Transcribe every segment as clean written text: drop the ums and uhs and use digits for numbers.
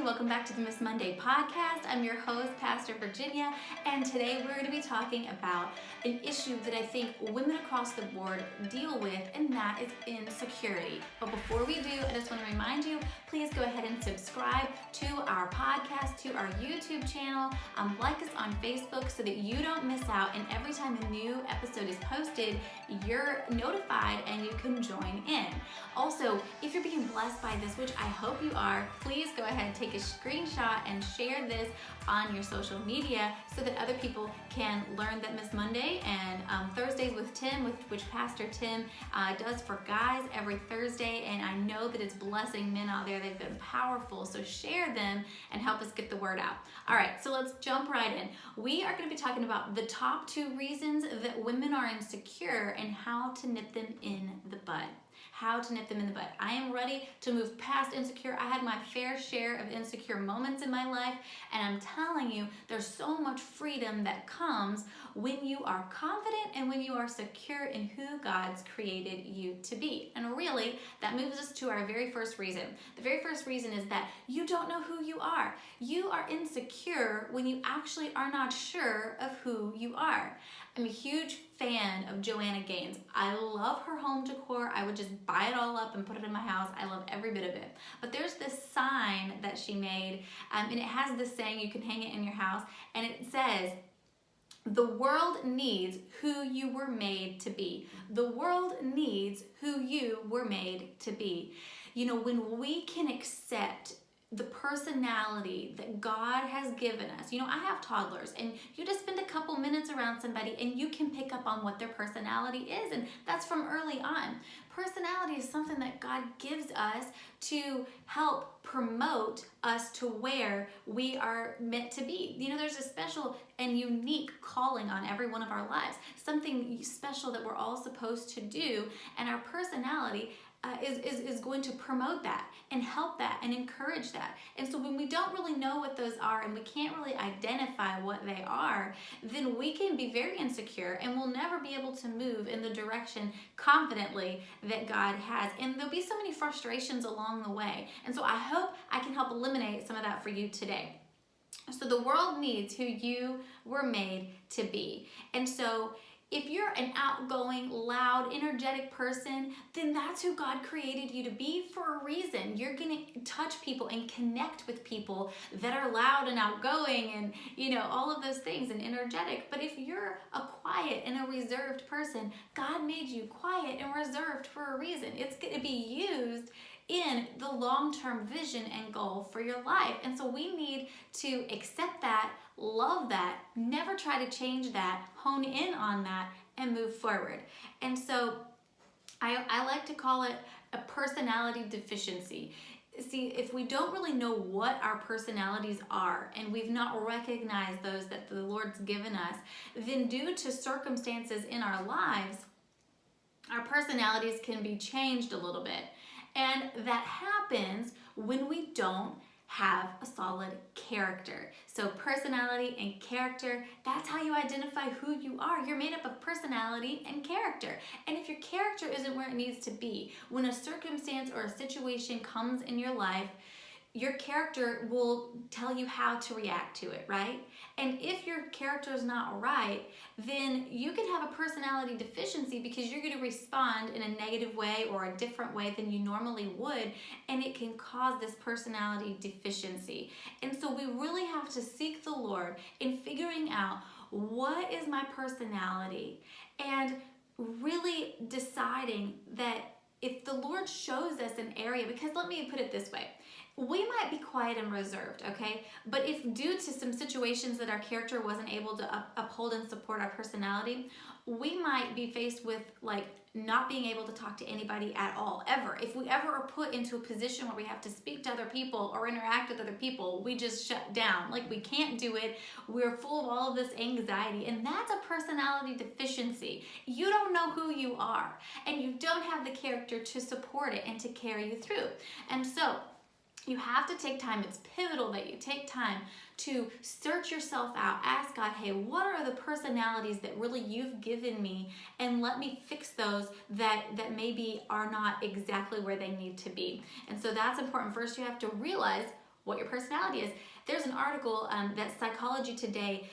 welcome back to the Miss Monday podcast. I'm your host, Pastor Virginia, and today we're going to be talking about an issue that I think women across the board deal with, and that is insecurity. But before we do, I just want to remind you, please go ahead and subscribe to our podcast, to our YouTube channel, like us on Facebook so that you don't miss out, and every time a new episode is posted, you're notified and you can join in. Also, if you're being blessed by this, which I hope you are, please go ahead, take a screenshot and share this on your social media so that other people can learn that Miss Monday and Thursdays with Tim, which Pastor Tim does for guys every Thursday, and I know that it's blessing men out there. They've been powerful, so share them and help us get the word out. All right, so let's jump right in. We are going to be talking about the top 2 reasons that women are insecure and how to nip them in the bud. How to nip them in the bud. I am ready to move past insecure. I had my fair share of insecure moments in my life, and I'm telling you, there's so much freedom that comes when you are confident and when you are secure in who God's created you to be. And really, that moves us to our very first reason. The very first reason is that you don't know who you are. You are insecure when you actually are not sure of who you are. I'm a huge fan of Joanna Gaines. I love her home decor. I would just buy it all up and put it in my house. I love every bit of it. But there's this sign that she made, and it has this saying, you can hang it in your house, and it says, "The world needs who you were made to be." The world needs who you were made to be. You know, when we can accept the personality that God has given us. You know, I have toddlers, and you just spend a couple minutes around somebody and you can pick up on what their personality is, and that's from early on. Personality is something that God gives us to help promote us to where we are meant to be. You know, there's a special and unique calling on every one of our lives, something special that we're all supposed to do, and our personality is going to promote that and help that and encourage that. And so when we don't really know what those are and we can't really identify what they are, then we can be very insecure and we'll never be able to move in the direction confidently that God has. And there'll be so many frustrations along the way. And so I hope I can help eliminate some of that for you today. So the world needs who you were made to be. And so if you're an outgoing, loud, energetic person, then that's who God created you to be for a reason. You're going to touch people and connect with people that are loud and outgoing and, you know, all of those things and energetic. But if you're a quiet and a reserved person, God made you quiet and reserved for a reason. It's going to be used in the long-term vision and goal for your life. And so we need to accept that, love that, never try to change that, hone in on that, and move forward. And so I like to call it a personality deficiency. See, if we don't really know what our personalities are and we've not recognized those that the Lord's given us, then due to circumstances in our lives, our personalities can be changed a little bit. And that happens when we don't have a solid character. So personality and character, that's how you identify who you are. You're made up of personality and character. And if your character isn't where it needs to be, when a circumstance or a situation comes in your life, your character will tell you how to react to it, right? And if your character is not right, then you can have a personality deficiency because you're going to respond in a negative way or a different way than you normally would, and it can cause this personality deficiency. And so we really have to seek the Lord in figuring out what is my personality and really deciding that if the Lord shows us an area, because let me put it this way, we might be quiet and reserved, okay? But if due to some situations that our character wasn't able to uphold and support our personality, we might be faced with like not being able to talk to anybody at all, ever. If we ever are put into a position where we have to speak to other people or interact with other people, we just shut down. Like we can't do it. We're full of all of this anxiety, and that's a personality deficiency. You don't know who you are, and you don't have the character to support it and to carry you through. And so you have to take time. It's pivotal that you take time to search yourself out. Ask God, hey, what are the personalities that really you've given me? And let me fix those that maybe are not exactly where they need to be. And so that's important. First, you have to realize what your personality is. There's an article that Psychology Today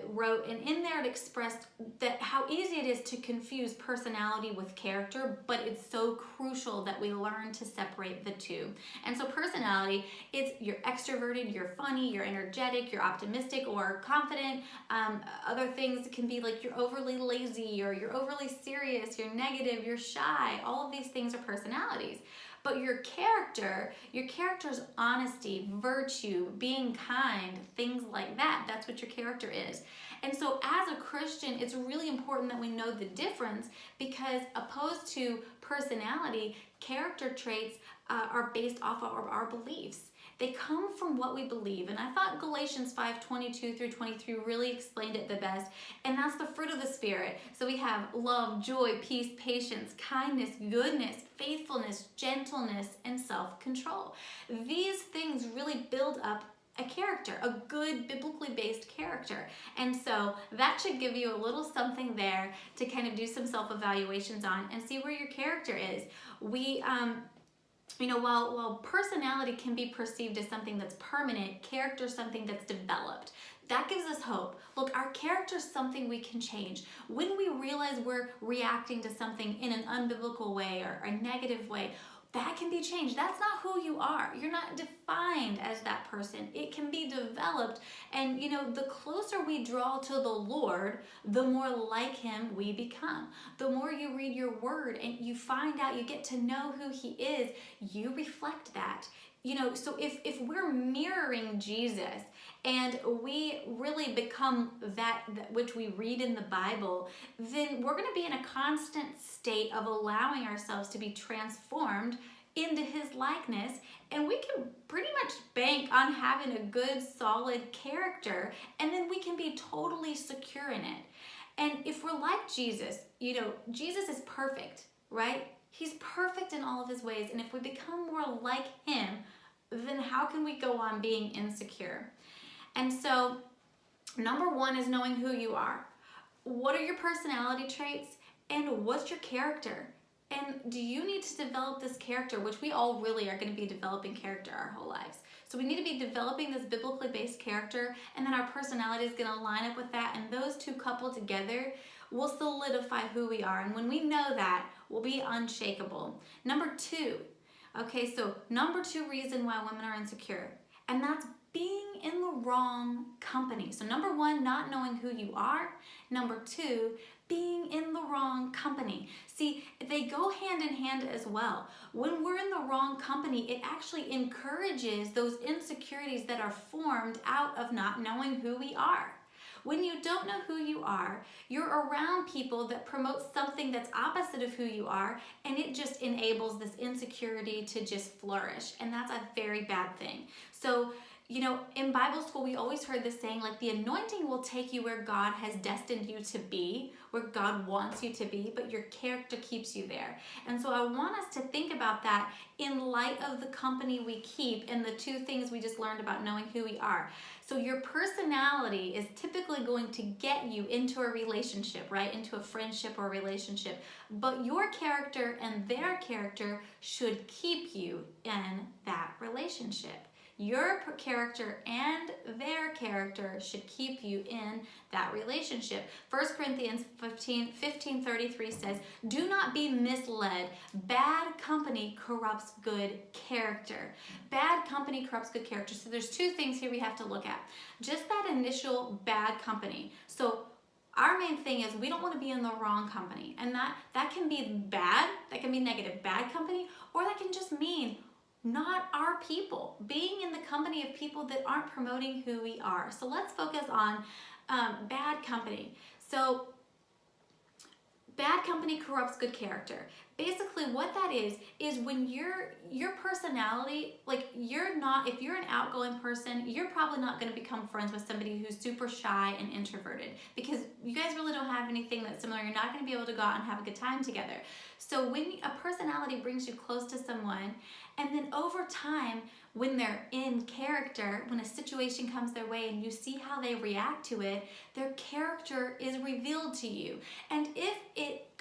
wrote, and in there it expressed that how easy it is to confuse personality with character, but it's so crucial that we learn to separate the two. And so personality, it's you're extroverted, you're funny, you're energetic, you're optimistic or confident. Other things can be like you're overly lazy, or you're overly serious, you're negative, you're shy. All of these things are personalities. But your character's honesty, virtue, being kind, things like that, that's what your character is. And so as a Christian, it's really important that we know the difference, because opposed to personality, character traits are based off of our beliefs. They come from what we believe. And I thought Galatians 5:22 through 23 really explained it the best. And that's the fruit of the Spirit. So we have love, joy, peace, patience, kindness, goodness, faithfulness, gentleness, and self-control. These things really build up a character, a good biblically based character. And so that should give you a little something there to kind of do some self-evaluations on and see where your character is. While personality can be perceived as something that's permanent, character is something that's developed. That gives us hope. Look, our character is something we can change. When we realize we're reacting to something in an unbiblical way or a negative way, that can be changed. That's not who you are. You're not defined as that person. It can be developed. And the closer we draw to the Lord, the more like him we become. The more you read your word and you find out, you get to know who he is, you reflect that. So if we're mirroring Jesus and we really become that which we read in the Bible, then we're going to be in a constant state of allowing ourselves to be transformed into his likeness, and we can pretty much bank on having a good, solid character, and then we can be totally secure in it. And if we're like Jesus, Jesus is perfect, right? He's perfect in all of his ways, and if we become more like him, then how can we go on being insecure? And so, number one is knowing who you are. What are your personality traits, and what's your character? And do you need to develop this character, which we all really are going to be developing character our whole lives. So we need to be developing this biblically based character, and then our personality is going to line up with that, and those two coupled together will solidify who we are. And when we know that, we'll be unshakable. Number two reason why women are insecure, and that's being in the wrong company. So number one, not knowing who you are. Number two, being in the wrong company. See, they go hand in hand as well. When we're in the wrong company, it actually encourages those insecurities that are formed out of not knowing who we are. When you don't know who you are, you're around people that promote something that's opposite of who you are, and it just enables this insecurity to just flourish, and that's a very bad thing. So, in Bible school, we always heard this saying, like, the anointing will take you where God has destined you to be, where God wants you to be, but your character keeps you there. And so I want us to think about that in light of the company we keep and the two things we just learned about knowing who we are. So your personality is typically going to get you into a relationship, right? Into a friendship or a relationship. But your character and their character should keep you in that relationship. Your character and their character should keep you in that relationship. 1 Corinthians 15:33 says, "Do not be misled. Bad company corrupts good character." Bad company corrupts good character. So there's two things here we have to look at. Just that initial bad company. So our main thing is we don't want to be in the wrong company. And that can be bad, that can be negative, bad company, or that can just mean not our people, being in the company of people that aren't promoting who we are. So let's focus on bad company. So bad company corrupts good character. Basically what that is when your personality, like if you're an outgoing person, you're probably not going to become friends with somebody who's super shy and introverted, because you guys really don't have anything that's similar. You're not going to be able to go out and have a good time together. So when a personality brings you close to someone, and then over time, when they're in character, when a situation comes their way and you see how they react to it, their character is revealed to you. And if it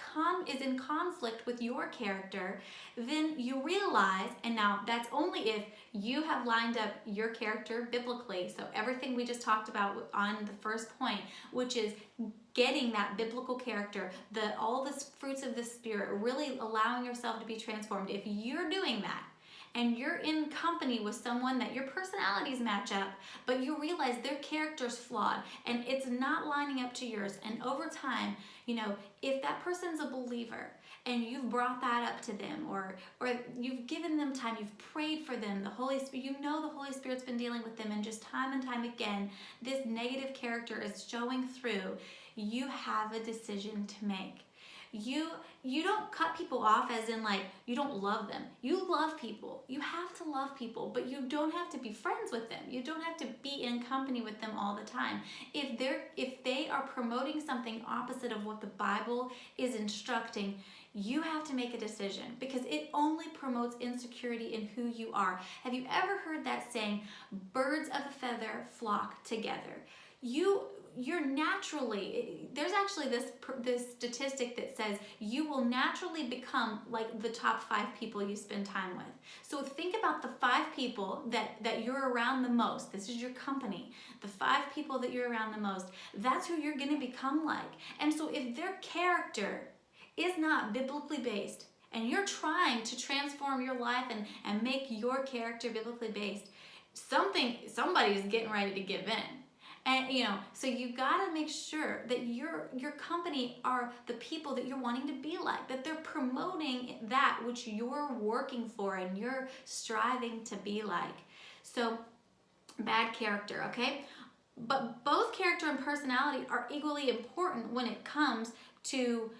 is in conflict with your character, then you realize, and now that's only if you have lined up your character biblically. So everything we just talked about on the first point, which is getting that biblical character, all the fruits of the Spirit, really allowing yourself to be transformed. If you're doing that, and you're in company with someone that your personalities match up, but you realize their character's flawed and it's not lining up to yours, and over time, if that person's a believer and you've brought that up to them, or you've given them time, you've prayed for them, the Holy Spirit's been dealing with them, and just time and time again, this negative character is showing through, you have a decision to make. You don't cut people off as in like you don't love them. You love people. You have to love people, but you don't have to be friends with them. You don't have to be in company with them all the time. If they are promoting something opposite of what the Bible is instructing, you have to make a decision, because it only promotes insecurity in who you are. Have you ever heard that saying, birds of a feather flock together? You're naturally, there's actually this statistic that says you will naturally become like the top 5 people you spend time with. So think about the 5 people that you're around the most. This is your company. The 5 people that you're around the most, that's who you're going to become like. And so if their character is not biblically based, and you're trying to transform your life and make your character biblically based, somebody's getting ready to give in. And so you gotta make sure that your company are the people that you're wanting to be like, that they're promoting that which you're working for and you're striving to be like. So bad character, okay? But both character and personality are equally important when it comes to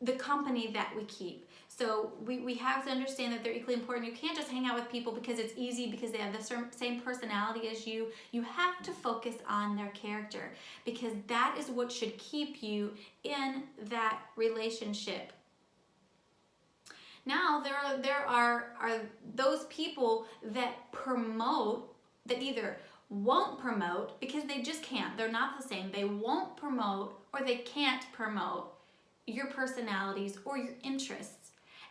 the company that we keep. So we have to understand that they're equally important. You can't just hang out with people because it's easy, because they have the same personality as you. You have to focus on their character, because that is what should keep you in that relationship. Now, there are those people that promote, that either won't promote because they just can't. They're not the same. They won't promote, or they can't promote your personalities or your interests.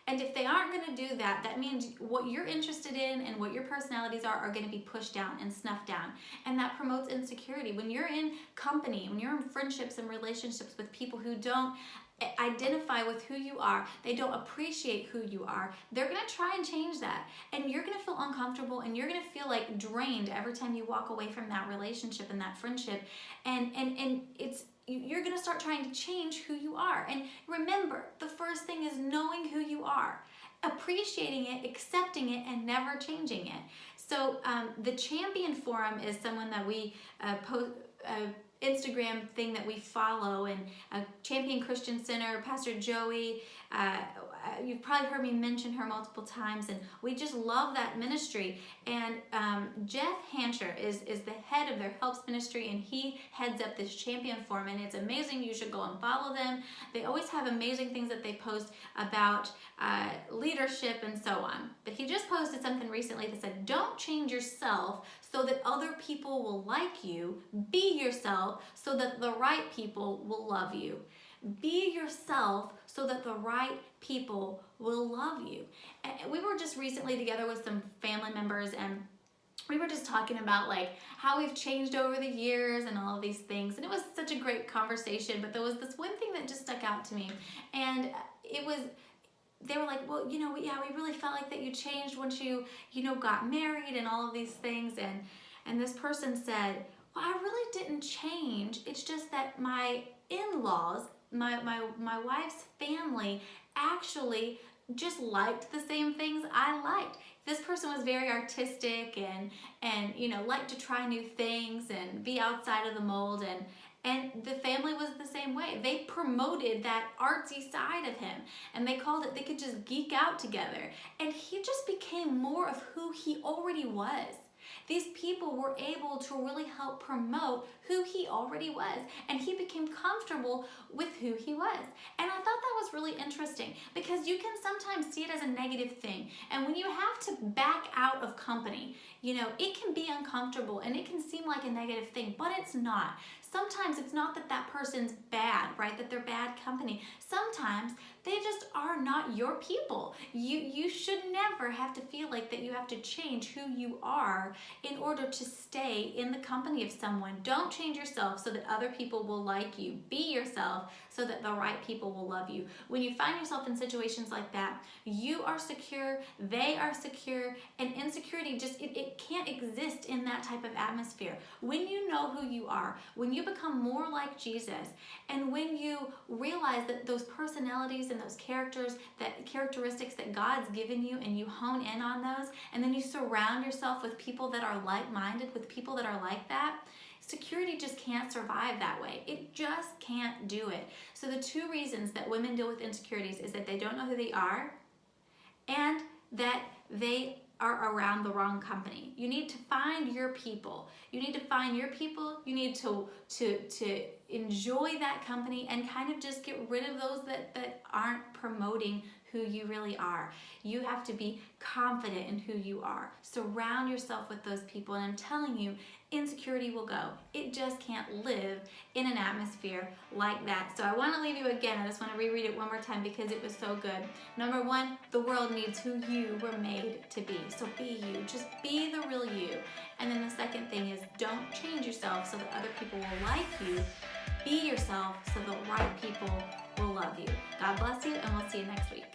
And if they aren't going to do that, that means what you're interested in and what your personalities are going to be pushed down and snuffed down. And that promotes insecurity. When you're in company, when you're in friendships and relationships with people who don't identify with who you are, they don't appreciate who you are, they're going to try and change that. And you're going to feel uncomfortable, and you're going to feel like drained every time you walk away from that relationship and that friendship. And you're going to start trying to change who you are. And remember, the first thing is knowing who you are, appreciating it, accepting it, and never changing it. So the Champion Forum is someone that we Instagram thing that we follow, and Champion Christian Center, Pastor Joey, you've probably heard me mention her multiple times, and we just love that ministry. And Jeff Hancher is the head of their helps ministry, and he heads up this Champion Forum, and it's amazing. You should go and follow them. They always have amazing things that they post about leadership and so on. But he just posted something recently that said, don't change yourself so that other people will like you. Be yourself so that the right people will love you. Be yourself so that the right people will love you. And we were just recently together with some family members, and we were just talking about like how we've changed over the years and all of these things. And it was such a great conversation, but there was this one thing that just stuck out to me. And they were like, well, we really felt like that you changed once you got married and all of these things. And this person said, well, I really didn't change. It's just that my in-laws, my wife's family actually just liked the same things I liked. This person was very artistic and liked to try new things and be outside of the mold, and the family was the same way. They promoted that artsy side of him, and they could just geek out together. And he just became more of who he already was. These people were able to really help promote who he already was, and he became comfortable with who he was. And I thought that was really interesting, because you can sometimes see it as a negative thing. And when you have to back out of company, it can be uncomfortable and it can seem like a negative thing, but it's not. Sometimes it's not that that person's bad, right? That they're bad company. Sometimes they just are not your people. You should never have to feel like that you have to change who you are in order to stay in the company of someone. Don't change yourself so that other people will like you. Be yourself so that the right people will love you. When you find yourself in situations like that, you are secure, they are secure, and insecurity just, it can't exist in that type of atmosphere. When you know who you are, when you become more like Jesus, and when you realize that those personalities and those characteristics that God's given you, and you hone in on those, and then you surround yourself with people that are like-minded, with people that are like that, security just can't survive that way. It just can't do it. So the two reasons that women deal with insecurities is that they don't know who they are, and that they are around the wrong company. You need to find your people. You need to find your people. You need to enjoy that company and kind of just get rid of those that aren't promoting who you really are. You have to be confident in who you are. Surround yourself with those people, and I'm telling you, insecurity will go. It just can't live in an atmosphere like that. So I want to leave you again. I just want to reread it one more time because it was so good. Number one, the world needs who you were made to be. So be you. Just be the real you. And then the second thing is, don't change yourself so that other people will like you. Be yourself so the right people will love you. God bless you, and we'll see you next week.